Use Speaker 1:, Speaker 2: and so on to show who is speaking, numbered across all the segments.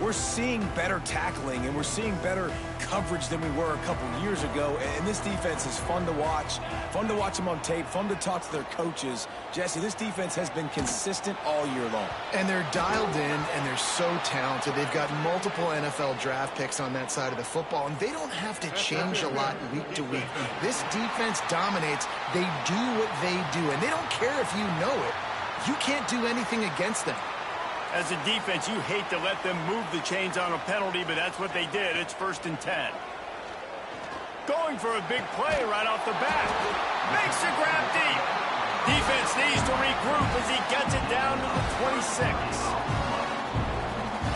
Speaker 1: we're seeing better tackling and we're seeing better coverage than we were a couple years ago. And this defense is fun to watch them on tape, fun to talk to their coaches. Jesse, this defense has been consistent all year long.
Speaker 2: And they're dialed in, and they're so talented. They've got multiple NFL draft picks on that side of the football, and they don't have to change a lot week to week. This defense dominates. They do what they do, and they don't care if you know it. You can't do anything against them.
Speaker 3: As a defense, you hate to let them move the chains on a penalty, but that's what they did. It's 1st and 10. Going for a big play right off the bat. Makes the grab deep. Defense needs to regroup as he gets it down to the 26.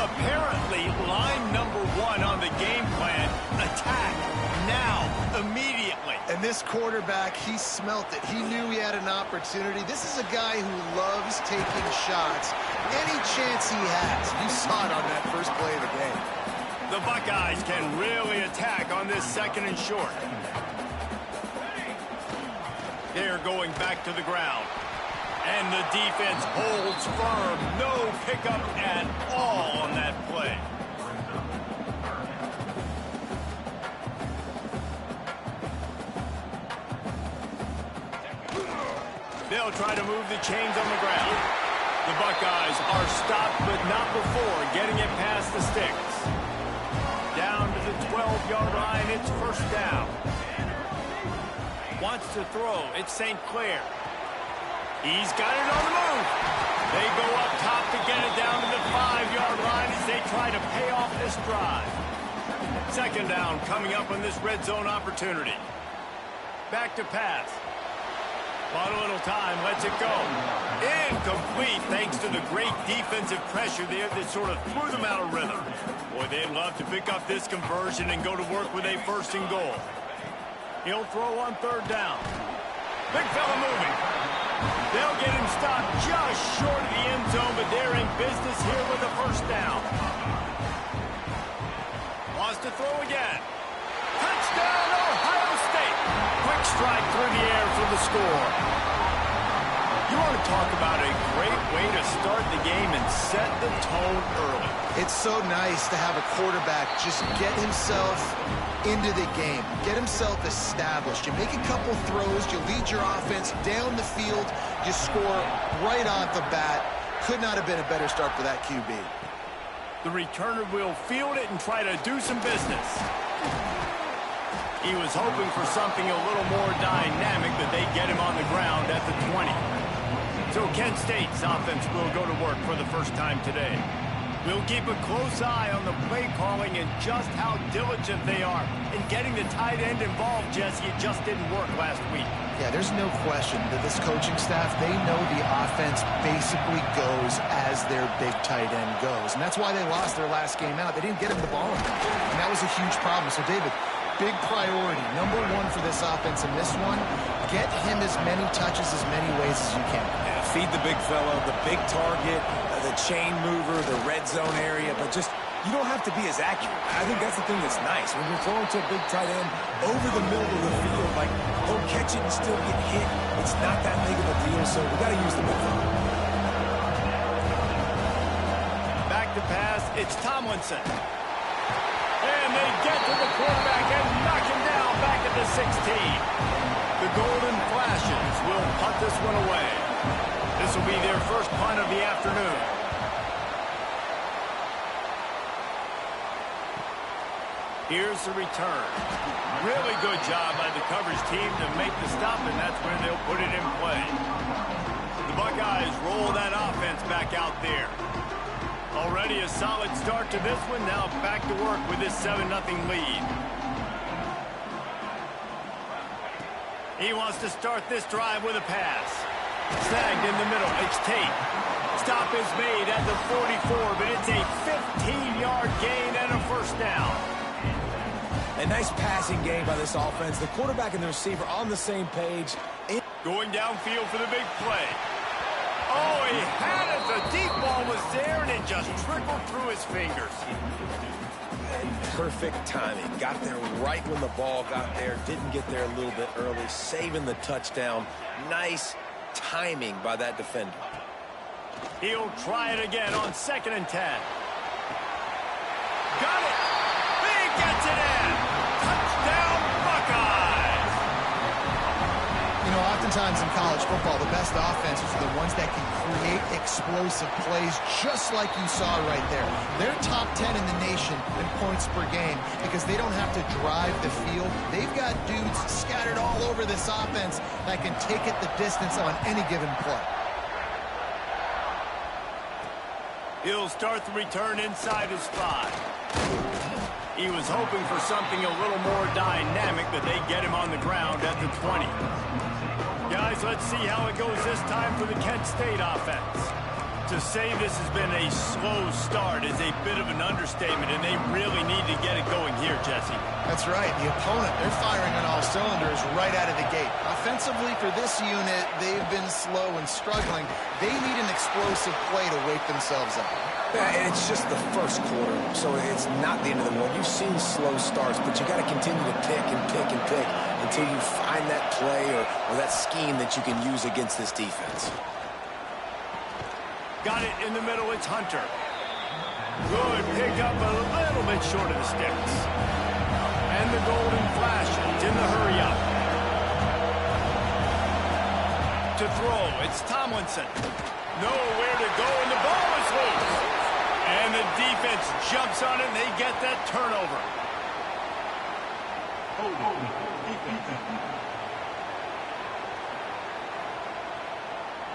Speaker 3: Apparently, line number 1 on the game plan, attack now, immediately.
Speaker 2: And this quarterback, he smelt it. He knew he had an opportunity. This is a guy who loves taking shots any chance he has. You saw it on that first play of the game.
Speaker 3: The Buckeyes can really attack on this 2nd and short. They're going back to the ground. And the defense holds firm. No pickup at all on that play. They'll try to move the chains on the ground. The Buckeyes are stopped, but not before getting it past the sticks. Down to the 12-yard line, it's 1st down. Wants to throw, it's St. Clair. He's got it on the move. They go up top to get it down to the 5-yard line as they try to pay off this drive. 2nd down coming up on this red zone opportunity. Back to pass. Bought a little time, lets it go. Incomplete thanks to the great defensive pressure there that sort of threw them out of rhythm. Boy, they'd love to pick up this conversion and go to work with a 1st and goal. He'll throw on 3rd down. Big fella moving. They'll get him stopped just short of the end zone, but they're in business here with a 1st down. Wants to throw again. Touchdown, Ohio State. Quick strike through the air for the score. You want to talk about a great way to start the game and set the tone early.
Speaker 2: It's so nice to have a quarterback just get himself into the game, get himself established. You make a couple throws, you lead your offense down the field, you score right off the bat. Could not have been a better start for that QB.
Speaker 3: The returner will field it and try to do some business. He was hoping for something a little more dynamic, but they get him on the ground at the 20. So Kent State's offense will go to work for the first time today. We'll keep a close eye on the play calling and just how diligent they are in getting the tight end involved, Jesse. It just didn't work last week.
Speaker 2: Yeah, there's no question that this coaching staff, they know the offense basically goes as their big tight end goes. And that's why they lost their last game out. They didn't get him the ball. And that was a huge problem. So, David, big priority, number 1 for this offense in this one, get him as many touches as many ways as you can.
Speaker 1: Yeah, feed the big fella, the big target, the chain mover, the red zone area, but just, you don't have to be as accurate. I think that's the thing that's nice. When you're throwing to a big tight end over the middle of the field, like, he'll catch it and still get hit. It's not that big of a deal, so we got to use the big fella.
Speaker 3: Back to pass, it's Tomlinson. And they get to the quarterback and knock him down back at the 16. The Golden Flashes will punt this one away. This will be their first punt of the afternoon. Here's the return. Really good job by the coverage team to make the stop, and that's where they'll put it in play. The Buckeyes roll that offense back out there. Already a solid start to this one. Now back to work with this 7-0 lead. He wants to start this drive with a pass. Snagged in the middle. It's Tate. Stop is made at the 44, but it's a 15-yard gain and a 1st down.
Speaker 1: A nice passing game by this offense. The quarterback and the receiver on the same page.
Speaker 3: Going downfield for the big play. Oh, he had it. The deep ball was there, and it just trickled through his fingers.
Speaker 1: Perfect timing. Got there right when the ball got there. Didn't get there a little bit early. Saving the touchdown. Nice timing by that defender.
Speaker 3: He'll try it again on 2nd and 10. Got it. He gets it in. Touchdown, Buckeyes.
Speaker 2: You know, oftentimes in college football, the best offenses are the ones that can create explosive plays, just like you saw right there. They're top 10 in the nation in points per game because they don't have to drive the field. They've got dudes scattered all over this offense that can take it the distance on any given play.
Speaker 3: He'll start the return inside his 5. He was hoping for something a little more dynamic, but they get him on the ground at the 20. Guys, let's see how it goes this time for the Kent State offense. To say this has been a slow start is a bit of an understatement, and they really need to get it going here, Jesse.
Speaker 2: That's right. The opponent, they're firing on all cylinders right out of the gate. Offensively, for this unit, they've been slow and struggling. They need an explosive play to wake themselves up.
Speaker 1: Yeah, and it's just the first quarter, so it's not the end of the world. You've seen slow starts, but you got to continue to pick and pick and pick until you find that play or that scheme that you can use against this defense.
Speaker 3: Got it in the middle. It's Hunter. Good pick up, a little bit short of the sticks. And the golden flash in the hurry up. To throw, it's Tomlinson. Nowhere to go, and the ball is loose. And the defense jumps on it, and they get that turnover.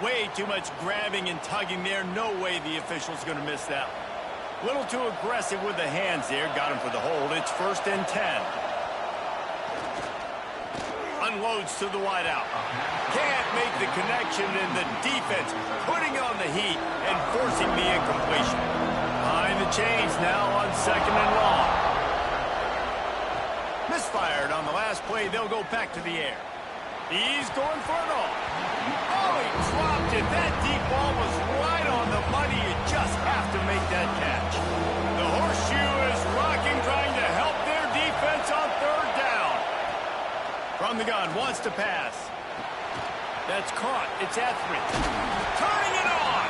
Speaker 3: Way too much grabbing and tugging there. No way the official's going to miss that one. Little too aggressive with the hands there. Got him for the hold. It's 1st and 10. Unloads to the wideout. Can't make the connection, and the defense putting on the heat and forcing the incompletion. Behind the chains now on 2nd and long. Misfired on the last play. They'll go back to the air. He's going for it all. Oh, he dropped it. That deep ball was right on the money. You just have to make that catch. The horseshoe is rocking, trying to help their defense on 3rd down. From the gun, wants to pass. That's caught. It's Etheridge. Turning it on.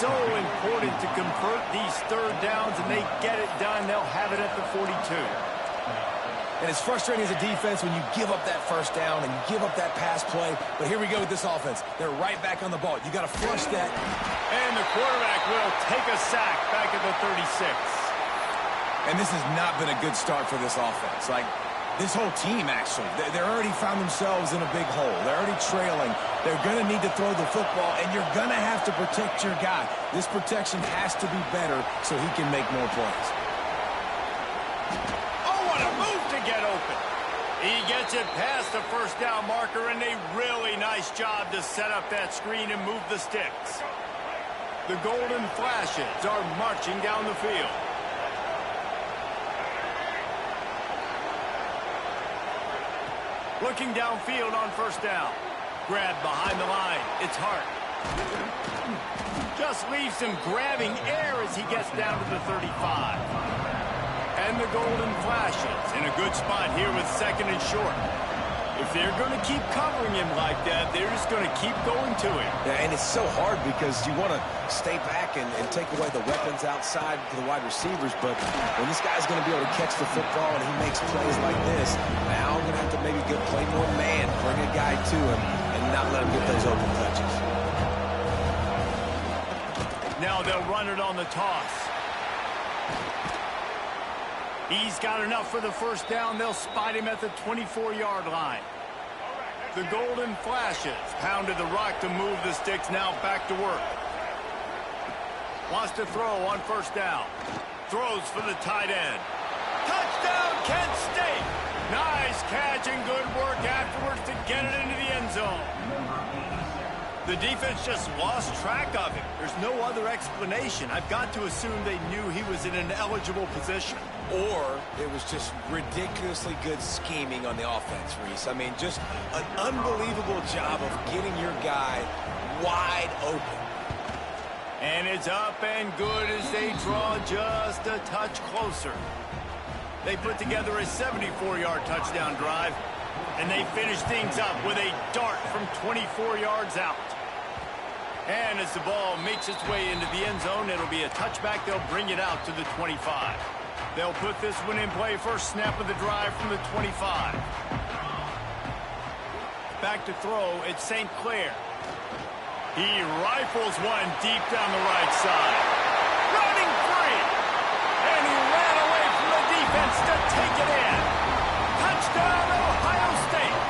Speaker 3: So important to convert these 3rd downs, and they get it done. They'll have it at the 42.
Speaker 1: And it's frustrating as a defense when you give up that 1st down and you give up that pass play. But here we go with this offense. They're right back on the ball. You got to flush that.
Speaker 3: And the quarterback will take a sack back at the 36.
Speaker 1: And this has not been a good start for this offense. Like, this whole team, actually. They're already found themselves in a big hole. They're already trailing. They're going to need to throw the football, and you're going to have to protect your guy. This protection has to be better so he can make more plays.
Speaker 3: Get open. He gets it past the 1st down marker, and a really nice job to set up that screen and move the sticks. The golden flashes are marching down the field. Looking downfield on 1st down. Grabbed behind the line. It's Hart. Just leaves him grabbing air as he gets down to the 35. And the golden flashes in a good spot here with 2nd and short. If they're going to keep covering him like that, they're just going to keep going to him.
Speaker 1: Yeah, and it's so hard because you want to stay back and take away the weapons outside to the wide receivers, but when this guy's going to be able to catch the football and he makes plays like this, now I'm going to have to maybe play more man, bring a guy to him, and not let him get those open touches.
Speaker 3: Now they'll run it on the toss. He's got enough for the 1st down. They'll spot him at the 24-yard line. The golden flashes pounded the rock to move the sticks. Now back to work. Wants to throw on 1st down. Throws for the tight end. Touchdown, Kent State. Nice catch and good work afterwards to get it into the end zone. The defense just lost track of him. There's no other explanation. I've got to assume they knew he was in an eligible position.
Speaker 1: Or it was just ridiculously good scheming on the offense, Reese. I mean, just an unbelievable job of getting your guy wide open.
Speaker 3: And it's up and good as they draw just a touch closer. They put together a 74-yard touchdown drive, and they finish things up with a dart from 24 yards out. And as the ball makes its way into the end zone, it'll be a touchback. They'll bring it out to the 25. They'll put this one in play. First snap of the drive from the 25. Back to throw. It's St. Clair. He rifles one deep down the right side. Running free. And he ran away from the defense to take it in. Touchdown, Ohio State.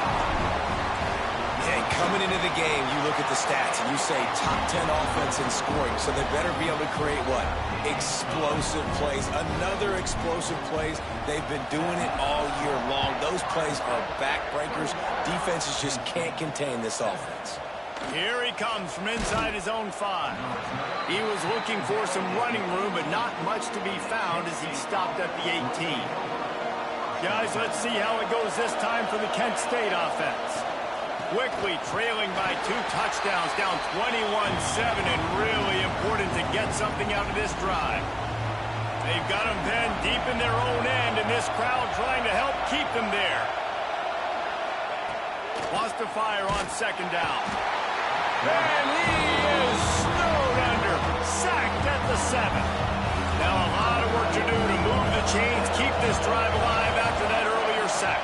Speaker 1: And coming into the game, you look at the stats and you say top 10 offense in scoring, so they better be able to create what? Explosive plays. Another explosive plays. They've been doing it all year long. Those plays are backbreakers. Defenses just can't contain this offense.
Speaker 3: Here he comes from inside his own 5. He was looking for some running room, but not much to be found as he stopped at the 18. Guys, let's see how it goes this time for the Kent State offense. Quickly trailing by 2 touchdowns, down 21-7, and really important to get something out of this drive. They've got them pinned deep in their own end, and this crowd trying to help keep them there. Lost to fire on second down. And he is snowed under, sacked at the 7. Now a lot of work to do to move the chains, keep this drive alive after that earlier sack.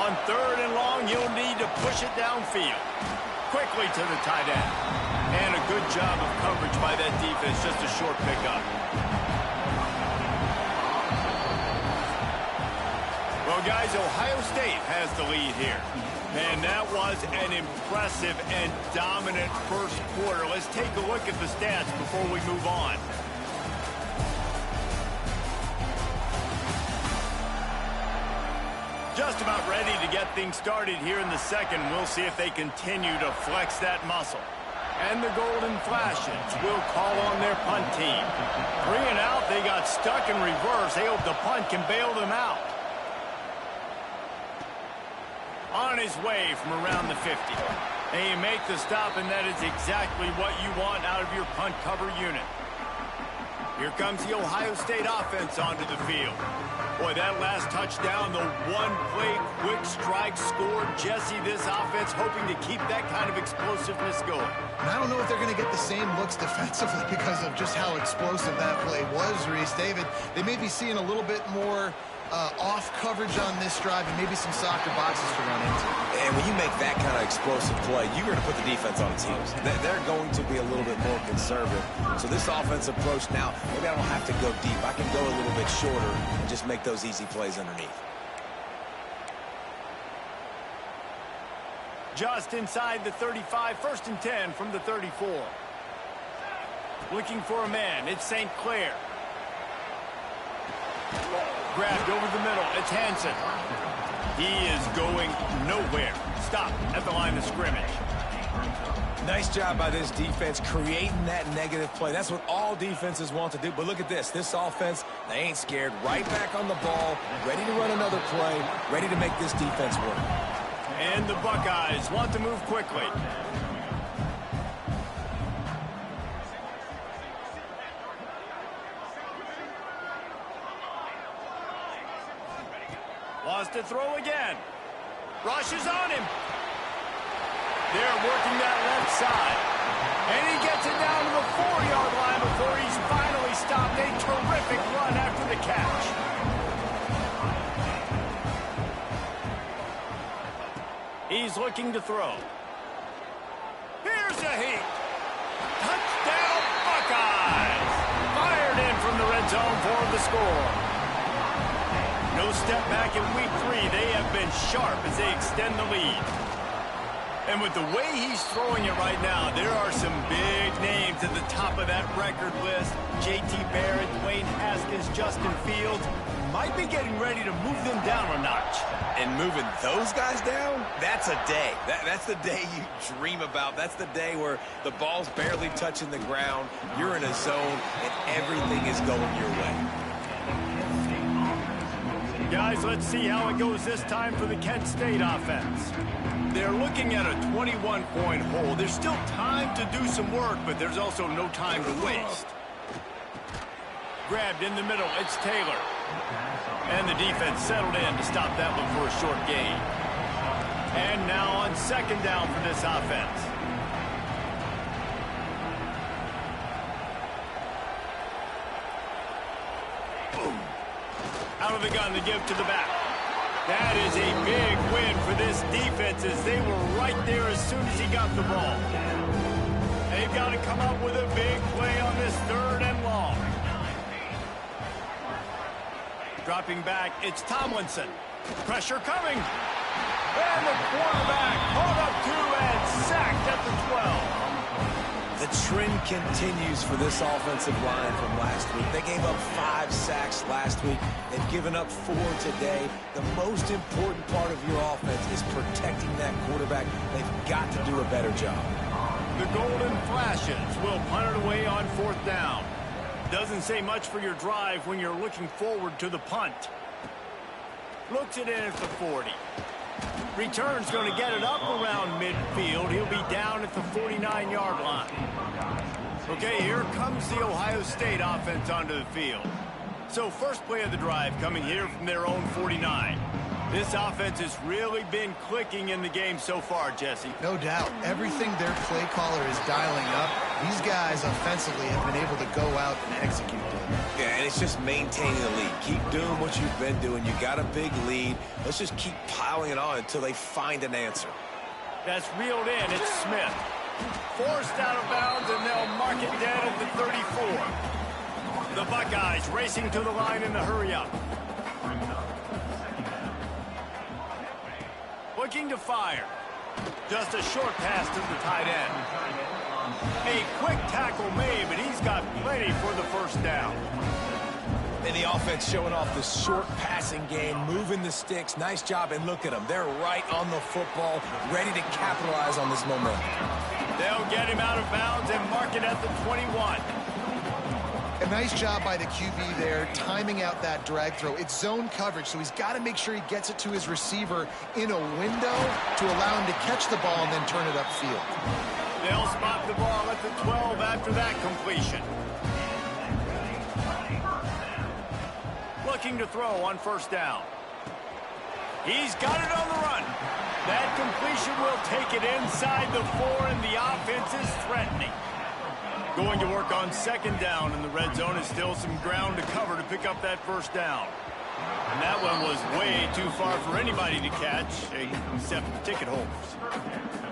Speaker 3: On 3rd and long, you'll need to push it downfield. Quickly to the tight end. And a good job of coverage by that defense, just a short pickup. Well, guys, Ohio State has the lead here. And that was an impressive and dominant first quarter. Let's take a look at the stats before we move on. Just about ready to get things started here in the second. We'll see if they continue to flex that muscle. And the Golden Flashes will call on their punt team. 3 and out, they got stuck in reverse. They hope the punt can bail them out. On his way from around the 50. They make the stop, and that is exactly what you want out of your punt cover unit. Here comes the Ohio State offense onto the field. Boy, that last touchdown, the one-play quick strike score. Jesse, this offense hoping to keep that kind of explosiveness going.
Speaker 2: And I don't know if they're going to get the same looks defensively because of just how explosive that play was, Reese. David, they may be seeing a little bit more off coverage on this drive and maybe some softer boxes to run into.
Speaker 1: And when you make that kind of explosive play, you're going to put the defense on its heels. They're going to be a little bit more conservative. So this offense approach now, maybe I don't have to go deep. I can go a little bit shorter and just make those easy plays underneath.
Speaker 3: Just inside the 35, 1st and 10 from the 34. Looking for a man, it's St. Clair. Grabbed over the middle, it's Hansen. He is going nowhere. Stop at the line of scrimmage.
Speaker 1: Nice job by this defense creating that negative play. That's what all defenses want to do. But look at this. This offense, they ain't scared. Right back on the ball, ready to run another play, ready to make this defense work.
Speaker 3: And the Buckeyes want to move quickly. Wants to throw again. Rushes on him. They're working that left side. And he gets it down to the 4-yard line before he's finally stopped. A terrific run after the catch. He's looking to throw. Here's a heat. Touchdown, Buckeyes. Fired in from the red zone for the score. No step back in week 3. They have been sharp as they extend the lead. And with the way he's throwing it right now, there are some big names at the top of that record list. J.T. Barrett, Dwayne Haskins, Justin Fields. Might be getting ready to move them down a notch.
Speaker 1: And moving those guys down, that's a day. That's the day you dream about. That's the day where the ball's barely touching the ground. You're in a zone, and everything is going your way.
Speaker 3: Guys, let's see how it goes this time for the Kent State offense. They're looking at a 21-point hole. There's still time to do some work, but there's also no time to waste. Grabbed in the middle, it's Taylor. And the defense settled in to stop that one for a short gain. And now on second down for this offense. out of the gun to give to the back. That is a big win for this defense as they were right there as soon as he got the ball. They've got to come up with a big play on this 3rd and long. Dropping back, it's Tomlinson. Pressure coming. And the quarterback caught up 2 and sacked at the 12.
Speaker 1: The trend continues for this offensive line from last week. They gave up 5 sacks last week. They've given up 4 today. The most important part of your offense is protecting that quarterback. They've got to do a better job.
Speaker 3: The Golden Flashes will punt it away on 4th down. Doesn't say much for your drive when you're looking forward to the punt. Looks it in at the 40. Return's going to get it up around midfield. He'll be down at the 49-yard line. Okay, here comes the Ohio State offense onto the field. So first play of the drive coming here from their own 49. This offense has really been clicking in the game so far, Jesse.
Speaker 2: No doubt. Everything their play caller is dialing up, these guys offensively have been able to go out and execute them.
Speaker 1: Yeah, and it's just maintaining the lead. Keep doing what you've been doing. You got a big lead. Let's just keep piling it on until they find an answer.
Speaker 3: That's reeled in. It's Smith. Forced out of bounds, and they'll mark it dead at the 34. The Buckeyes racing to the line in the hurry-up. Looking to fire. Just a short pass to the tight end. A quick tackle made, but he's got plenty for the first down.
Speaker 1: And the offense showing off the short passing game, moving the sticks. Nice job, and look at them. They're right on the football, ready to capitalize on this momentum.
Speaker 3: They'll get him out of bounds and mark it at the 21.
Speaker 2: A nice job by the QB there, timing out that drag throw. It's zone coverage, so he's got to make sure he gets it to his receiver in a window to allow him to catch the ball and then turn it upfield.
Speaker 3: They'll spot the ball at the 12 after that completion. Looking to throw on first down. He's got it on the run. That completion will take it inside the 4, and the offense is threatening. Going to work on second down in the red zone is still some ground to cover to pick up that first down. And that one was way too far for anybody to catch, except the ticket holders.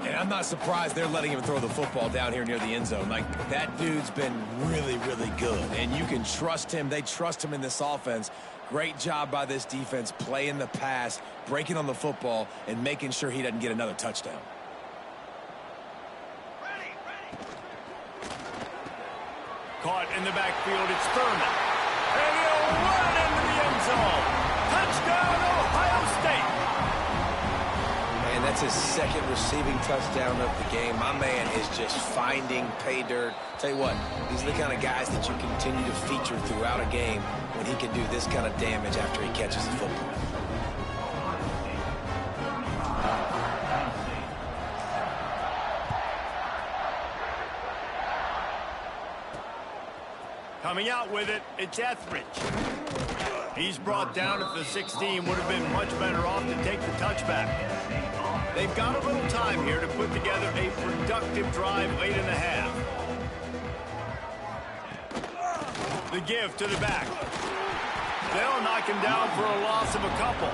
Speaker 1: And I'm not surprised they're letting him throw the football down here near the end zone. Like, that dude's been really, really good. And you can trust him. They trust him in this offense. Great job by this defense playing the pass, breaking on the football, and making sure he doesn't get another touchdown.
Speaker 3: Caught in the backfield, it's Thurman. And he'll run into the end zone. Touchdown, Ohio State.
Speaker 1: And that's his second receiving touchdown of the game. My man is just finding pay dirt. Tell you what, these are the kind of guys that you continue to feature throughout a game when he can do this kind of damage after he catches the football.
Speaker 3: Coming out with it, it's Etheridge. He's brought down at the 16. Would have been much better off to take the touchback. They've got a little time here to put together a productive drive late in the half. The give to the back. They'll knock him down for a loss of a couple.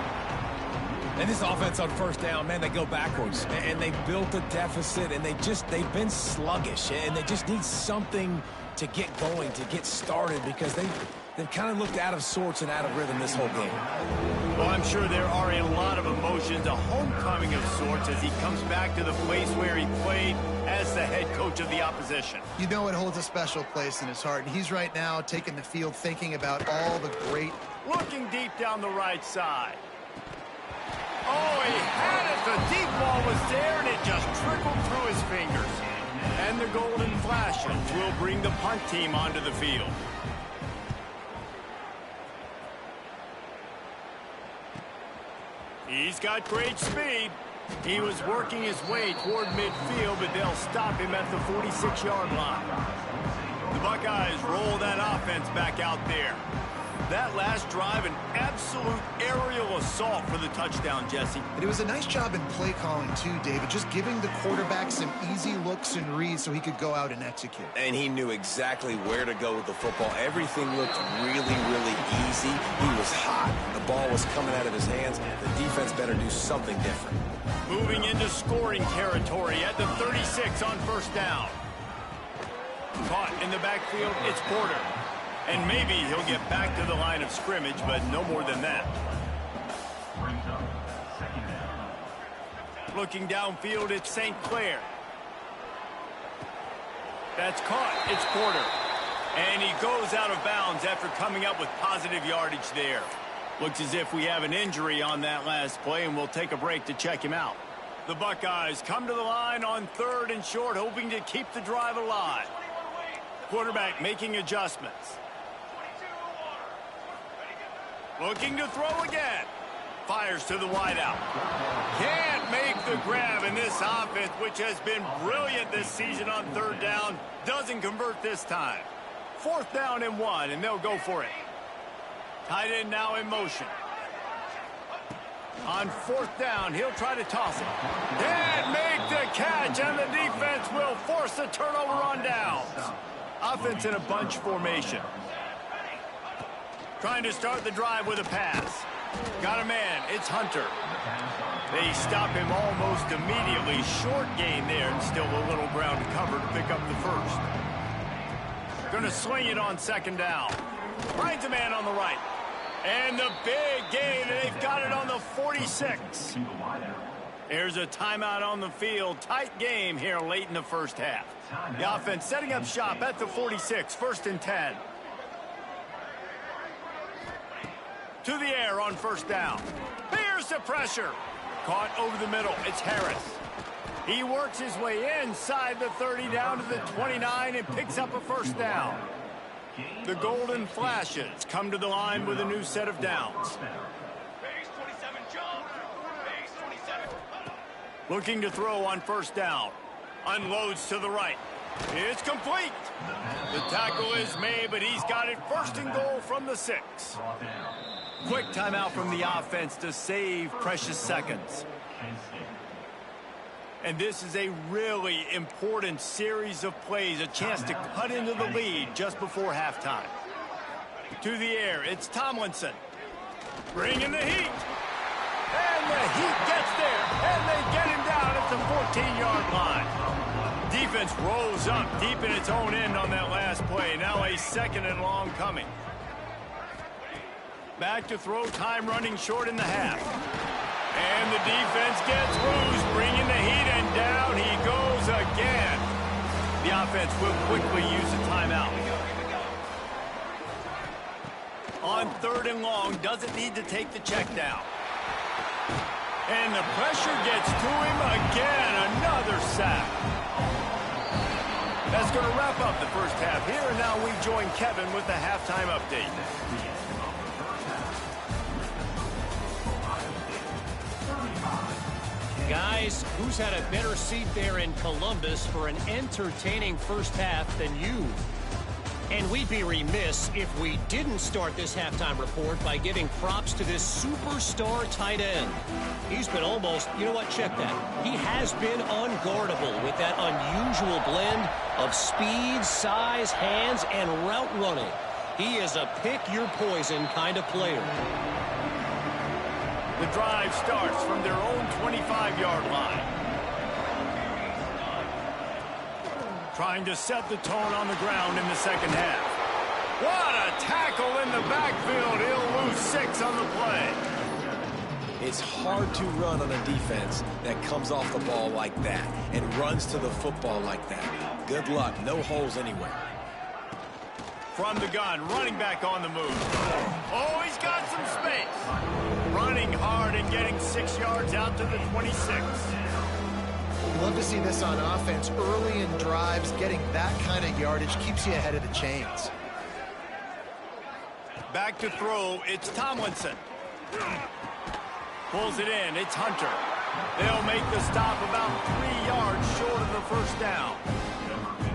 Speaker 1: And this offense on first down, man, they go backwards. And they built a deficit, and they've been sluggish. And they just need something to get going, to get started, because they've kind of looked out of sorts and out of rhythm this whole game.
Speaker 3: Well, I'm sure there are a lot of emotions, a homecoming of sorts as he comes back to the place where he played as the head coach of the opposition.
Speaker 2: You know it holds a special place in his heart, and he's right now taking the field thinking about all the great...
Speaker 3: Looking deep down the right side. Oh, he had it. The deep ball was there, and it just trickled through his fingers. And the Golden Flashes will bring the punt team onto the field. He's got great speed. He was working his way toward midfield, but they'll stop him at the 46-yard line. The Buckeyes roll that offense back out there. That last drive, an absolute aerial assault for the touchdown, Jesse.
Speaker 2: And it was a nice job in play calling too, David, just giving the quarterback some easy looks and reads so he could go out and execute.
Speaker 1: And he knew exactly where to go with the football. Everything looked really, really easy. He was hot. The ball was coming out of his hands. The defense better do something different.
Speaker 3: Moving into scoring territory at the 36 on first down. Caught in the backfield, it's Porter. And maybe he'll get back to the line of scrimmage, but no more than that. Looking downfield, it's St. Clair. That's caught. It's Porter. And he goes out of bounds after coming up with positive yardage there. Looks as if we have an injury on that last play, and we'll take a break to check him out. The Buckeyes come to the line on 3rd and short, hoping to keep the drive alive. Quarterback making adjustments. Looking to throw again. Fires to the wideout. Can't make the grab, in this offense, which has been brilliant this season on 3rd down, doesn't convert this time. 4th down and 1, and they'll go for it. Tight end now in motion. On 4th down, he'll try to toss it. Can't make the catch, and the defense will force the turnover on downs. Offense in a bunch formation. Trying to start the drive with a pass. Got a man. It's Hunter. They stop him almost immediately. Short gain there, and still a little ground to cover to pick up the first. Going to swing it on 2nd down. Finds a man on the right. And the big gain, and they've got it on the 46. There's a timeout on the field. Tight game here late in the first half. The offense setting up shop at the 46. 1st and 10. To the air on 1st down. Here's the pressure. Caught over the middle. It's Harris. He works his way inside the 30 down to the 29 and picks up a 1st down. The Golden Flashes come to the line with a new set of downs. Looking to throw on 1st down. Unloads to the right. It's complete. The tackle is made, but he's got it 1st and goal from the 6. Quick timeout from the offense to save precious seconds. And this is a really important series of plays, a chance to cut into the lead just before halftime. To the air, it's Tomlinson. Bringing the heat. And the heat gets there, and they get him down at the 14-yard line. Defense rolls up deep in its own end on that last play. Now a 2nd and long coming. Back to throw, time running short in the half. And the defense gets loose, bringing the heat, and down he goes again. The offense will quickly use a timeout. On 3rd and long, doesn't need to take the check down. And the pressure gets to him again, another sack. That's going to wrap up the first half here, and now we join Kevin with the halftime update.
Speaker 4: Guys, who's had a better seat there in Columbus for an entertaining first half than you? And we'd be remiss if we didn't start this halftime report by giving props to this superstar tight end. He's been almost, you know what, check that. He has been unguardable with that unusual blend of speed, size, hands, and route running. He is a pick-your-poison kind of player.
Speaker 3: The drive starts from their own 25-yard line. Trying to set the tone on the ground in the second half. What a tackle in the backfield. He'll lose 6 on the play.
Speaker 1: It's hard to run on a defense that comes off the ball like that and runs to the football like that. Good luck. No holes anywhere.
Speaker 3: From the gun, running back on the move. Oh, he's got some space. Running hard and getting 6 yards out to the 26.
Speaker 2: You love to see this on offense. Early in drives, getting that kind of yardage keeps you ahead of the chains.
Speaker 3: Back to throw, it's Tomlinson. Pulls it in, it's Hunter. They'll make the stop about 3 yards short of the first down.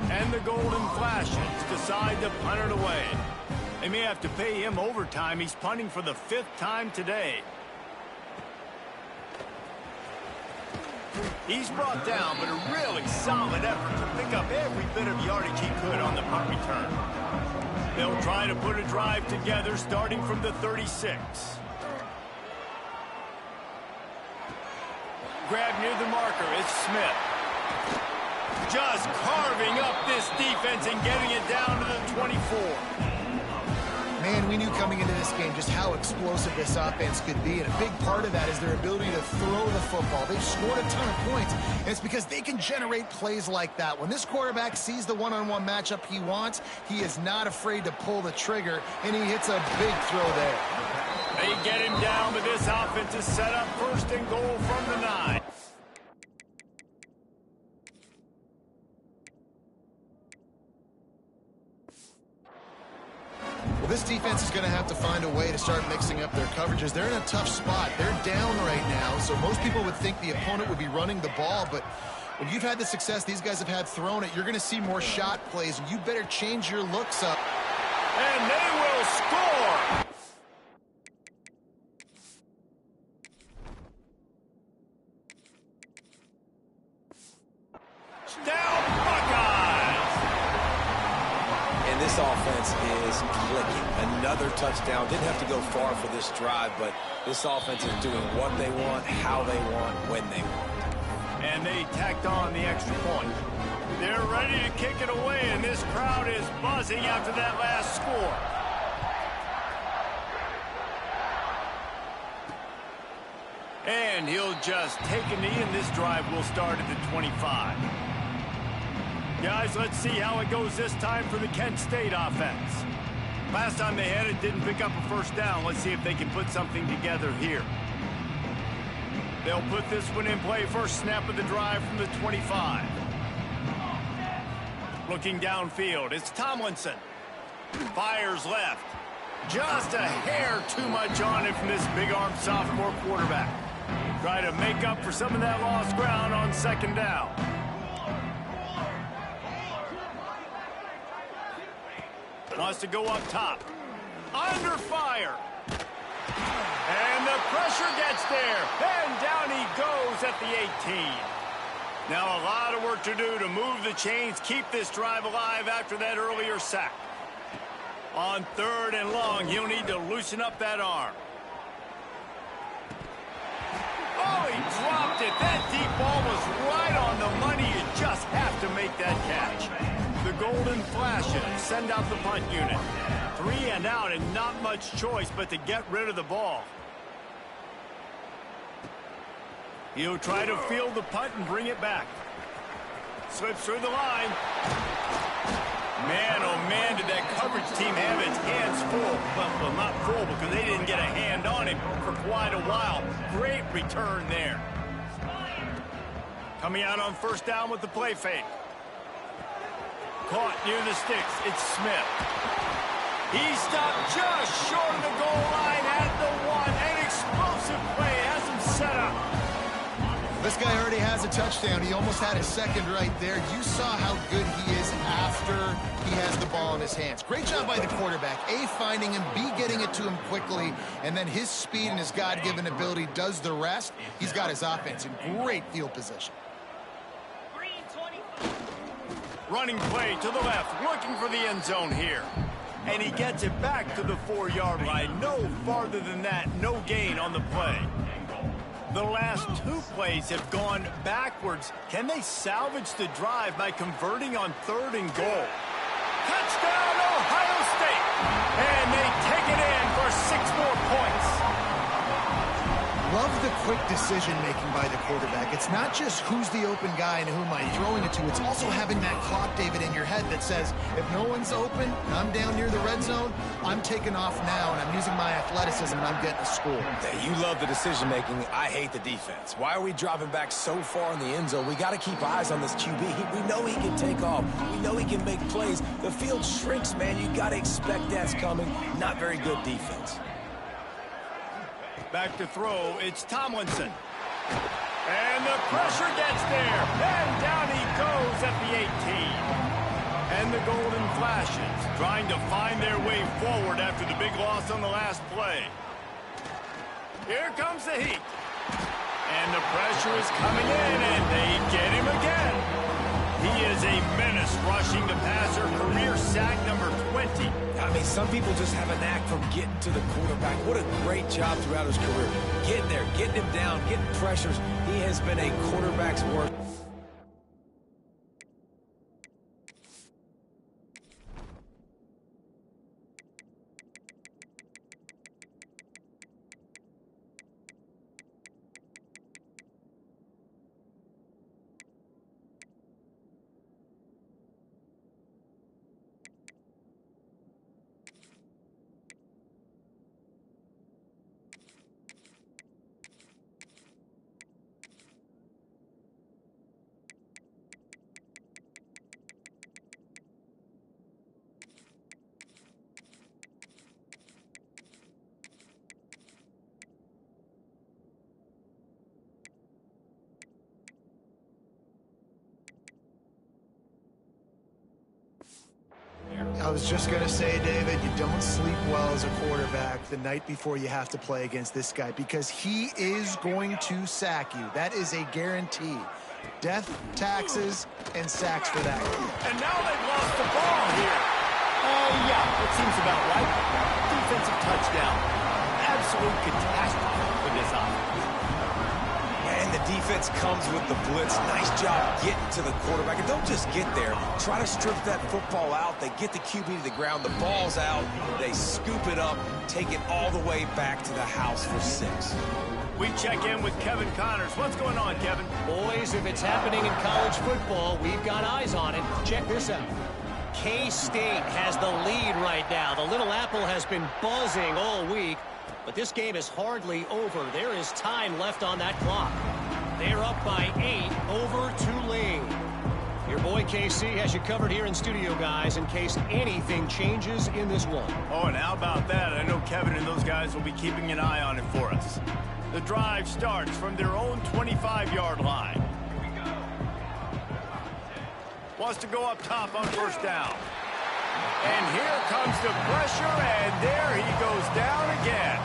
Speaker 3: And the Golden Flashes decide to punt it away. They may have to pay him overtime. He's punting for the 5th time today. He's brought down, but a really solid effort to pick up every bit of yardage he could on the punt return. They'll try to put a drive together starting from the 36. Grab near the marker, it's Smith. Just carving up this defense and getting it down to the 24.
Speaker 2: Man, we knew coming into this game just how explosive this offense could be, and a big part of that is their ability to throw the football. They've scored a ton of points, and it's because they can generate plays like that. When this quarterback sees the one-on-one matchup he wants, he is not afraid to pull the trigger, and he hits a big throw there.
Speaker 3: They get him down, but this offense is set up 1st and goal from the 9.
Speaker 2: Well, this defense is going to have to find a way to start mixing up their coverages. They're in a tough spot. They're down right now, so most people would think the opponent would be running the ball, but when you've had the success these guys have had throwing it, you're going to see more shot plays, and you better change your looks up.
Speaker 3: And they will score! Down Buckeyes!
Speaker 1: And this offense is clicking. Another touchdown. Didn't have to go far for this drive, but this offense is doing what they want, how they want, when they want.
Speaker 3: And they tacked on the extra point. They're ready to kick it away, and this crowd is buzzing after that last score. And he'll just take a knee, and this drive will start at the 25. Guys, let's see how it goes this time for the Kent State offense. Last time they had it, didn't pick up a 1st down. Let's see if they can put something together here. They'll put this one in play. First snap of the drive from the 25. Looking downfield, it's Tomlinson. Fires left. Just a hair too much on it from this big-armed sophomore quarterback. Try to make up for some of that lost ground on 2nd down. Wants to go up top. Under fire. And the pressure gets there. And down he goes at the 18. Now a lot of work to do to move the chains, keep this drive alive after that earlier sack. On 3rd and long, he'll need to loosen up that arm. Oh, he dropped it. That deep ball was right on the money. You just have to make that catch. The golden flashes send out the punt unit. 3 and out and not much choice but to get rid of the ball. He'll try to field the punt and bring it back. Slips through the line. Man, oh man, did that coverage team have its hands full. Well, not full because they didn't get a hand on him for quite a while. Great return there. Coming out on 1st down with the play fake. Caught near the sticks. It's Smith. He stopped just short of the goal line at the 1. An explosive play has him set up.
Speaker 2: This guy already has a touchdown. He almost had his 2nd right there. You saw how good he is after he has the ball in his hands. Great job by the quarterback. A, finding him, B, getting it to him quickly, and then his speed and his God-given ability does the rest. He's got his offense in great field position.
Speaker 3: Running play to the left, looking for the end zone here. And he gets it back to the 4-yard line. No farther than that, no gain on the play. The last 2 plays have gone backwards. Can they salvage the drive by converting on 3rd and goal? Touchdown, Ohio State! And they take it in for 6 more points.
Speaker 2: Love the quick decision-making by the quarterback. It's not just who's the open guy and who am I throwing it to. It's also having that clock, David, in your head that says, if no one's open and I'm down near the red zone, I'm taking off now, and I'm using my athleticism, and I'm getting a score.
Speaker 1: Yeah, you love the decision-making. I hate the defense. Why are we dropping back so far in the end zone? We got to keep eyes on this QB. We know he can take off. We know he can make plays. The field shrinks, man. You got to expect that's coming. Not very good defense.
Speaker 3: Back to throw, it's Tomlinson. And the pressure gets there. And down he goes at the 18. And the Golden Flashes trying to find their way forward after the big loss on the last play. Here comes the heat. And the pressure is coming in, and they get him again. He is a menace rushing the passer. Career sack number 20.
Speaker 1: I mean, some people just have a knack from getting to the quarterback. What a great job throughout his career. Getting there, getting him down, getting pressures. He has been a quarterback's worst.
Speaker 2: I was just going to say, David, you don't sleep well as a quarterback the night before you have to play against this guy because he is going to sack you. That is a guarantee. Death, taxes, and sacks for that.
Speaker 3: And now they've lost the ball here. Yeah, that seems about right. Defensive touchdown. Absolute catastrophe for this offense.
Speaker 1: And the defense comes with the blitz. Nice job getting to the quarterback. And don't just get there. Try to strip that football out. They get the QB to the ground. The ball's out. They scoop it up, take it all the way back to the house for 6.
Speaker 3: We check in with Kevin Connors. What's going on, Kevin?
Speaker 4: Boys, if it's happening in college football, we've got eyes on it. Check this out. K-State has the lead right now. The Little Apple has been buzzing all week, but this game is hardly over. There is time left on that clock. They're up by 8 over Tulane. Your boy KC has you covered here in studio, guys, in case anything changes in this one.
Speaker 3: Oh, and how about that? I know Kevin and those guys will be keeping an eye on it for us. The drive starts from their own 25-yard line. Wants to go up top on first down. And here comes the pressure, and there he goes down again.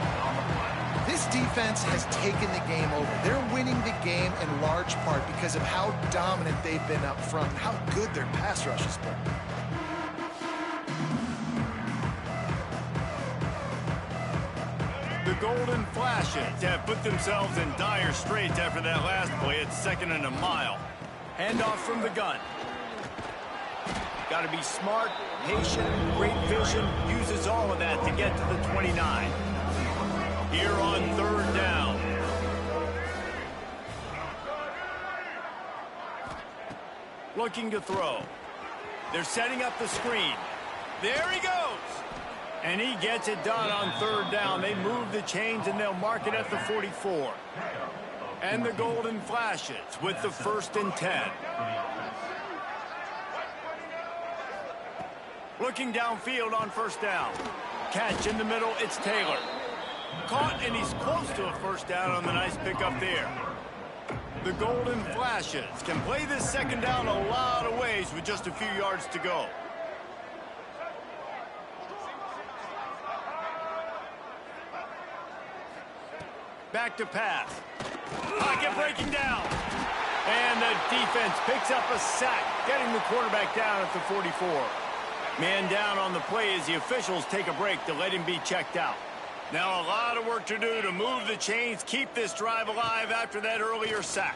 Speaker 2: This defense has taken the game over. They're winning the game in large part because of how dominant they've been up front, how good their pass rush has been.
Speaker 3: The Golden Flashes have put themselves in dire straits after that last play. It's 2nd and a mile. Handoff from the gun. Got to be smart, patient, great vision. Uses all of that to get to the 29. Here on 3rd down. Looking to throw. They're setting up the screen. There he goes. And he gets it done on 3rd down. They move the chains and they'll mark it at the 44. And the Golden Flashes with the 1st and 10. Looking downfield on 1st down. Catch in the middle, it's Taylor. Caught, and he's close to a 1st down on the nice pickup there. The Golden Flashes can play this 2nd down a lot of ways with just a few yards to go. Back to pass. Pocket breaking down. And the defense picks up a sack, getting the quarterback down at the 44. Man down on the play as the officials take a break to let him be checked out. Now a lot of work to do to move the chains, keep this drive alive after that earlier sack.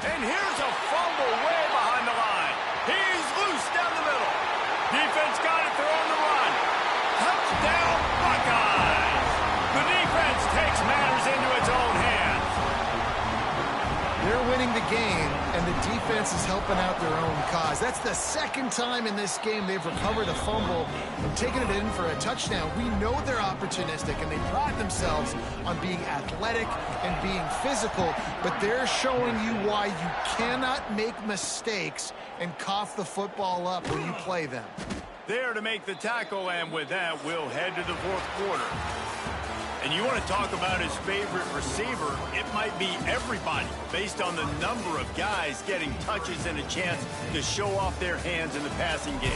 Speaker 3: And here's a fumble way behind the line. He's loose down the middle. Defense got it, they're on the run. Touchdown Buckeyes! The defense takes matters into its own hands.
Speaker 2: They're winning the game, and the defense is helping out their own cause. That's the 2nd time in this game they've recovered a fumble and taken it in for a touchdown. We know they're opportunistic, and they pride themselves on being athletic and being physical, but they're showing you why you cannot make mistakes and cough the football up when you play them.
Speaker 3: There to make the tackle, and with that, we'll head to the 4th quarter. And you want to talk about his favorite receiver, it might be everybody based on the number of guys getting touches and a chance to show off their hands in the passing game.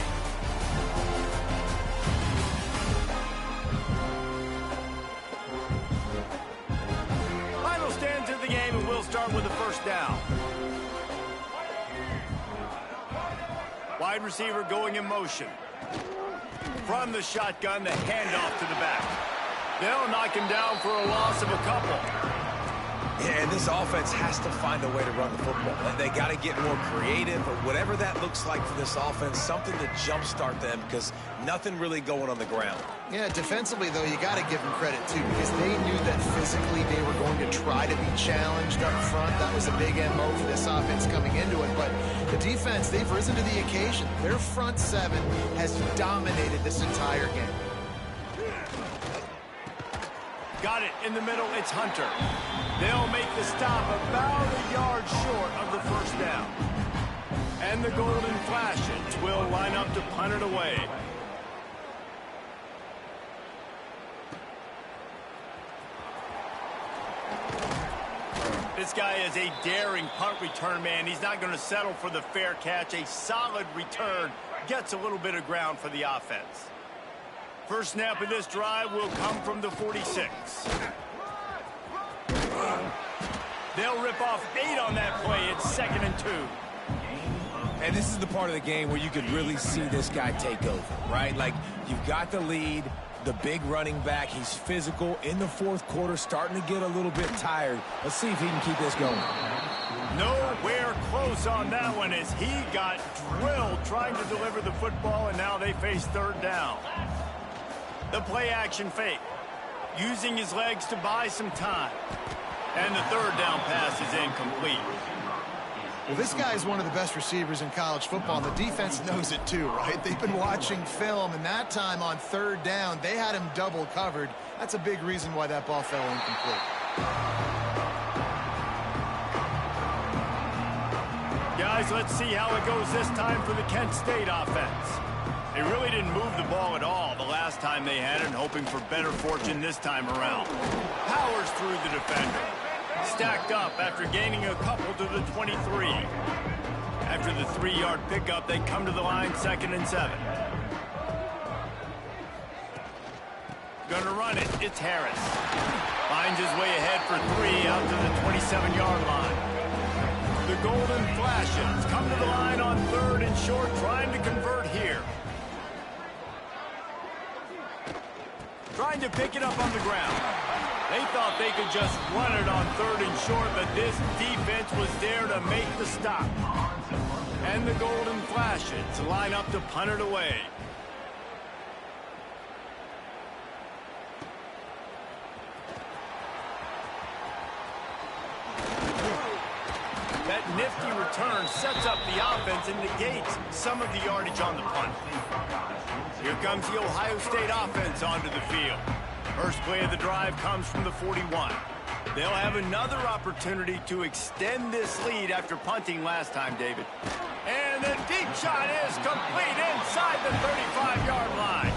Speaker 3: Final stands of the game, and we'll start with the first down. Wide receiver going in motion. From the shotgun, the handoff to the back. They'll knock him down for a loss of a couple.
Speaker 1: Yeah, and this offense has to find a way to run the football. They got to get more creative, or whatever that looks like for this offense, something to jumpstart them, because nothing really going on the ground.
Speaker 2: Yeah, defensively, though, you got to give them credit, too, because they knew that physically they were going to try to be challenged up front. That was a big MO for this offense coming into it. But the defense, they've risen to the occasion. Their front seven has dominated this entire game.
Speaker 3: Got it in the middle. It's Hunter. They'll make the stop about a yard short of the first down. And the golden flashes will line up to punt it away. This guy is a daring punt return man. He's not going to settle for the fair catch. A solid return gets a little bit of ground for the offense. First snap of this drive will come from the 46. They'll rip off 8 on that play. It's 2nd and 2.
Speaker 1: And this is the part of the game where you could really see this guy take over, right? Like, you've got the lead, the big running back. He's physical in the fourth quarter, starting to get a little bit tired. Let's see if he can keep this going.
Speaker 3: Nowhere close on that one as he got drilled trying to deliver the football, and now they face third down. The play-action fake, using his legs to buy some time. And the third down pass is incomplete.
Speaker 2: Well, this guy is one of the best receivers in college football, and the defense knows it too, right? They've been watching film, and that time on third down, they had him double covered. That's a big reason why that ball fell incomplete.
Speaker 3: Guys, let's see how it goes this time for the Kent State offense. They really didn't move the ball at all the last time they had it, and hoping for better fortune this time around. Powers through the defender. Stacked up after gaining a couple to the 23. After the 3-yard pickup, they come to the line 2nd and 7. Gonna run it. It's Harris. Finds his way ahead for 3 out to the 27-yard line. The golden flashes come to the line on 3rd and short, trying to convert here. Trying to pick it up on the ground. They thought they could just run it on 3rd and short, but this defense was there to make the stop. And the golden flashes line up to punt it away. That nifty return sets up the offense and negates some of the yardage on the punt. Here comes the Ohio State offense onto the field. First play of the drive comes from the 41. They'll have another opportunity to extend this lead after punting last time, David. And the deep shot is complete inside the 35-yard line.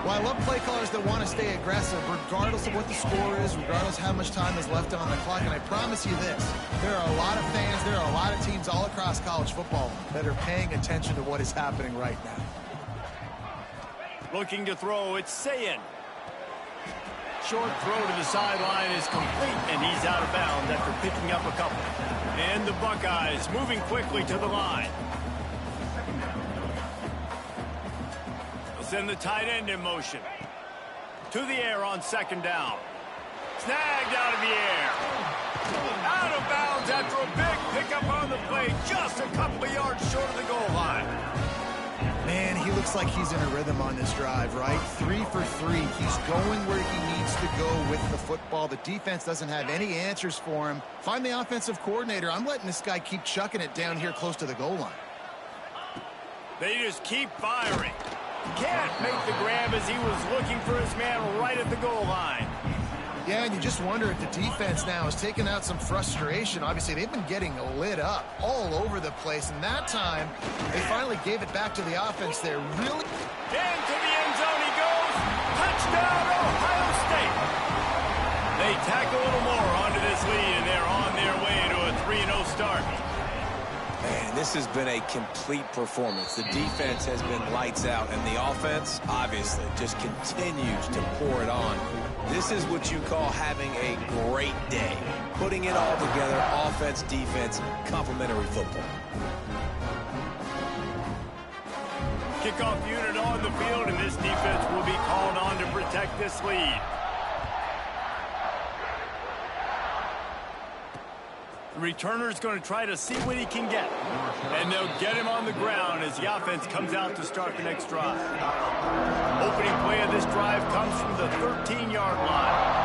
Speaker 2: Well, I love play callers that want to stay aggressive, regardless of what the score is, regardless of how much time is left on the clock. And I promise you this, there are a lot of fans, there are a lot of teams all across college football that are paying attention to what is happening right now.
Speaker 3: Looking to throw, it's Sayin. Short throw to the sideline is complete, and he's out of bounds after picking up a couple. And the Buckeyes moving quickly to the line. They'll send the tight end in motion. To the air on 2nd down. Snagged out of the air. Out of bounds after a big pickup on the play, just a couple of yards short of the goal line.
Speaker 2: Man, he looks like he's in a rhythm on this drive, right? 3 for 3. He's going where he needs to go with the football. The defense doesn't have any answers for him. Find the offensive coordinator. I'm letting this guy keep chucking it down here close to the goal line.
Speaker 3: They just keep firing. Can't make the grab as he was looking for his man right at the goal line.
Speaker 2: Yeah, and you just wonder if the defense now is taking out some frustration. Obviously, they've been getting lit up all over the place, and that time, they finally gave it back to the offense there. Really?
Speaker 3: Into the end zone he goes. Touchdown, Ohio State. They tack a little more onto this lead, and they're on their way to a 3-0 start.
Speaker 1: Man, this has been a complete performance. The defense has been lights out, and the offense, obviously, just continues to pour it on. This is what you call having a great day. Putting it all together, offense, defense, complementary football.
Speaker 3: Kickoff unit on the field, and this defense will be called on to protect this lead. The returner's going to try to see what he can get. And they'll get him on the ground as the offense comes out to start the next drive. Opening play of this drive comes from the 13-yard line.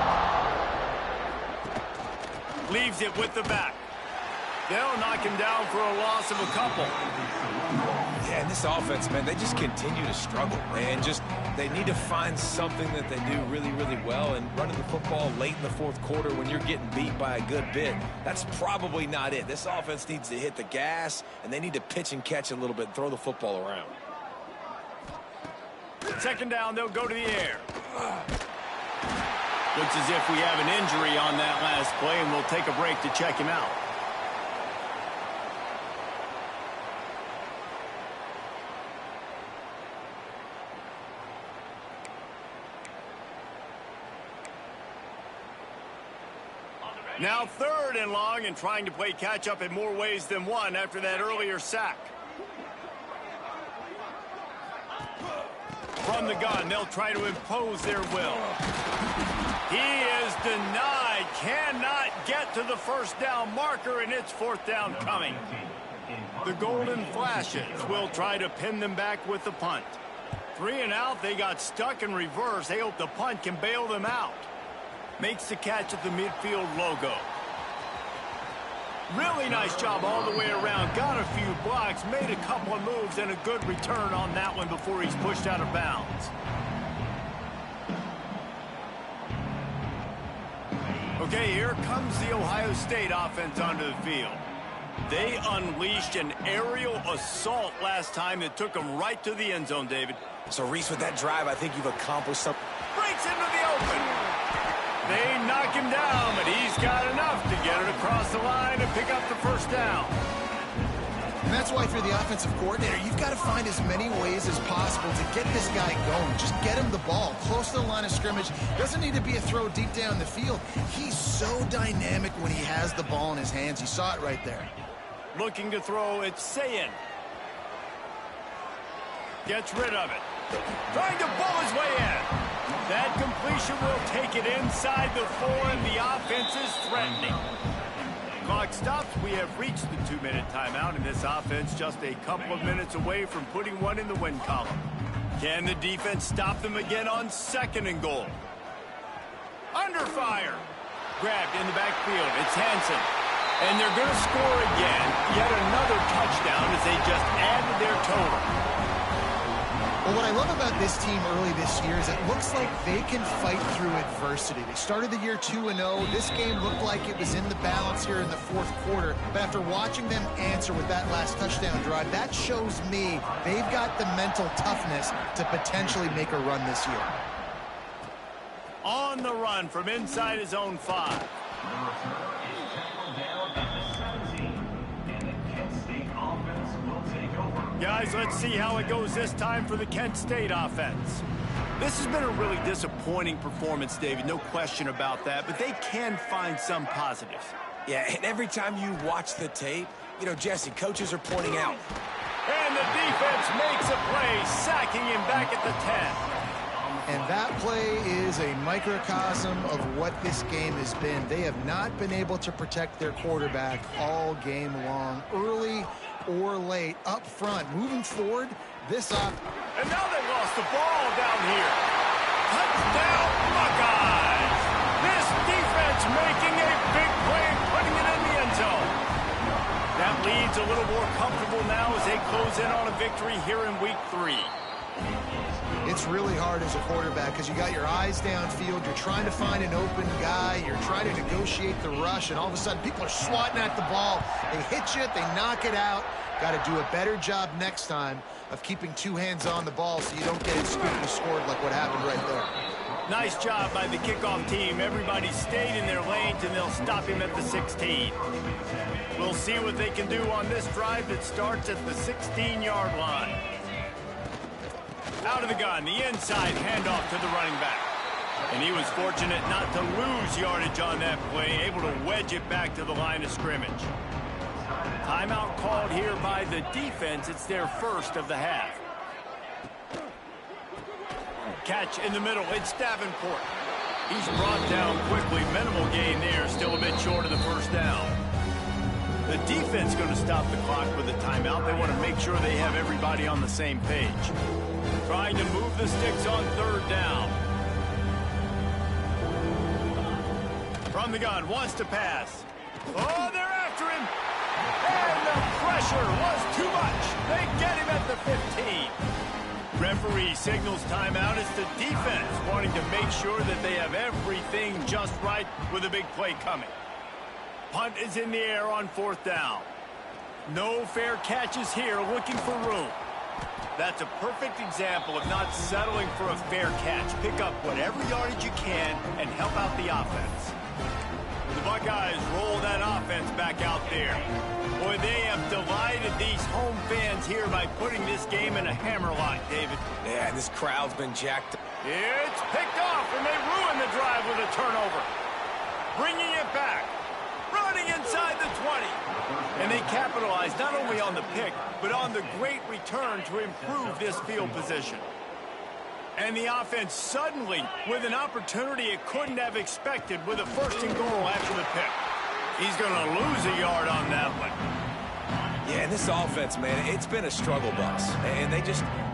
Speaker 3: Leaves it with the back. They'll knock him down for a loss of a couple.
Speaker 1: Yeah, and this offense, man, they just continue to struggle. And they need to find something that they do really, really well. And running the football late in the fourth quarter when you're getting beat by a good bit, that's probably not it. This offense needs to hit the gas, and they need to pitch and catch a little bit and throw the football around.
Speaker 3: Second down, they'll go to the air. Looks as if we have an injury on that last play, and we'll take a break to check him out. Now 3rd and long, and trying to play catch-up in more ways than one after that earlier sack. From the gun, they'll try to impose their will. He is denied, cannot get to the first down marker, and it's 4th down coming. The golden flashes will try to pin them back with the punt. 3 and out, they got stuck in reverse. They hope the punt can bail them out. Makes the catch at the midfield logo. Really nice job all the way around. Got a few blocks, made a couple of moves, and a good return on that one before he's pushed out of bounds. Okay, here comes the Ohio State offense onto the field. They unleashed an aerial assault last time that took them right to the end zone, David.
Speaker 1: So, Reese, with that drive, I think you've accomplished something.
Speaker 3: Breaks into the open. They knock him down, but he's got enough to get it across the line and pick up the first down.
Speaker 2: And that's why, if you're the offensive coordinator, you've got to find as many ways as possible to get this guy going. Just get him the ball close to the line of scrimmage. Doesn't need to be a throw deep down the field. He's so dynamic when he has the ball in his hands. You saw it right there.
Speaker 3: Looking to throw, it's Sayin. Gets rid of it. Trying to bull his way in. That completion will take it inside the 4, and the offense is threatening. Clock stops. We have reached the 2-minute timeout, and this offense just a couple of minutes away from putting one in the win column. Can the defense stop them again on 2nd and goal? Under fire. Grabbed in the backfield. It's Hansen. And they're going to score again. Yet another touchdown as they just added their total.
Speaker 2: Well, what I love about this team early this year is it looks like they can fight through adversity. They started the year 2-0. This game looked like it was in the balance here in the 4th quarter. But after watching them answer with that last touchdown drive, that shows me they've got the mental toughness to potentially make a run this year.
Speaker 3: On the run from inside his own 5. Guys, let's see how it goes this time for the Kent State offense. This has been a really disappointing performance, David. No question about that, but they can find some positives.
Speaker 1: Yeah, and every time you watch the tape, you know, Jesse, coaches are pointing out.
Speaker 3: And the defense makes a play, sacking him back at the 10.
Speaker 2: And that play is a microcosm of what this game has been. They have not been able to protect their quarterback all game long, early or late, up front. Moving forward, this up.
Speaker 3: And now they lost the ball down here. Touchdown, Buckeyes! This defense making a big play and putting it in the end zone. That lead's a little more comfortable now as they close in on a victory here in week 3.
Speaker 2: It's really hard as a quarterback because you got your eyes downfield. You're trying to find an open guy. You're trying to negotiate the rush, and all of a sudden people are swatting at the ball. They hit you, they knock it out. Got to do a better job next time of keeping 2 hands on the ball so you don't get it scooped and scored like what happened right there.
Speaker 3: Nice job by the kickoff team. Everybody stayed in their lanes, and they'll stop him at the 16. We'll see what they can do on this drive that starts at the 16-yard line. Out of the gun, the inside handoff to the running back. And he was fortunate not to lose yardage on that play, able to wedge it back to the line of scrimmage. Timeout called here by the defense. It's their first of the half. Catch in the middle. It's Davenport. He's brought down quickly. Minimal gain there. Still a bit short of the first down. The defense going to stop the clock with a timeout. They want to make sure they have everybody on the same page. Trying to move the sticks on third down. From the gun. Wants to pass. Oh, they're after him. And the pressure was too much. They get him at the 15. Referee signals timeout. It's the defense wanting to make sure that they have everything just right with a big play coming. Punt is in the air on fourth down. No fair catches here, looking for room. That's a perfect example of not settling for a fair catch. Pick up whatever yardage you can and help out the offense. The Buckeyes roll that offense back out there. Boy, they have delighted these home fans here by putting this game in a hammerlock, David.
Speaker 1: Yeah, and this crowd's been jacked.
Speaker 3: It's picked off, and they ruin the drive with a turnover. Bringing it back. Running inside the 20. And they capitalize not only on the pick, but on the great return to improve this field position. And the offense suddenly with an opportunity it couldn't have expected with a first and goal after the pick. He's going to lose a yard on that one.
Speaker 1: Yeah, and this offense, man, it's been a struggle bus. And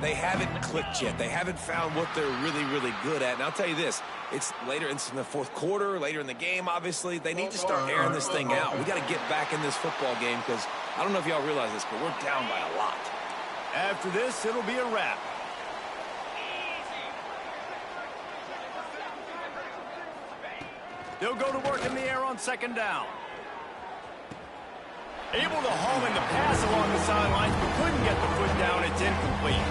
Speaker 1: they haven't clicked yet. They haven't found what they're really, really good at. And I'll tell you this, it's later in the fourth quarter, later in the game, obviously. They need to start airing this thing out. We got to get back in this football game because I don't know if y'all realize this, but we're down by a lot.
Speaker 3: After this, it'll be a wrap. They'll go to work in the air on second down. Able to haul in the pass along the sidelines, but couldn't get the foot down. It's incomplete.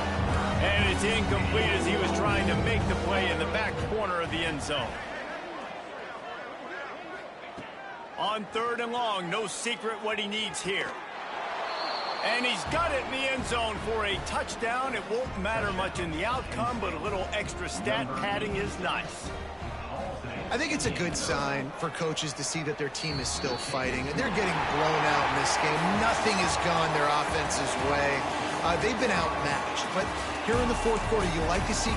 Speaker 3: And it's incomplete as he was trying to make the play in the back corner of the end zone. On third and long, no secret what he needs here. And he's got it in the end zone for a touchdown. It won't matter much in the outcome, but a little extra stat padding is nice.
Speaker 2: I think it's a good sign for coaches to see that their team is still fighting. They're getting blown out in this game. Nothing has gone their offense's way. They've been outmatched. But here in the fourth quarter, you like to see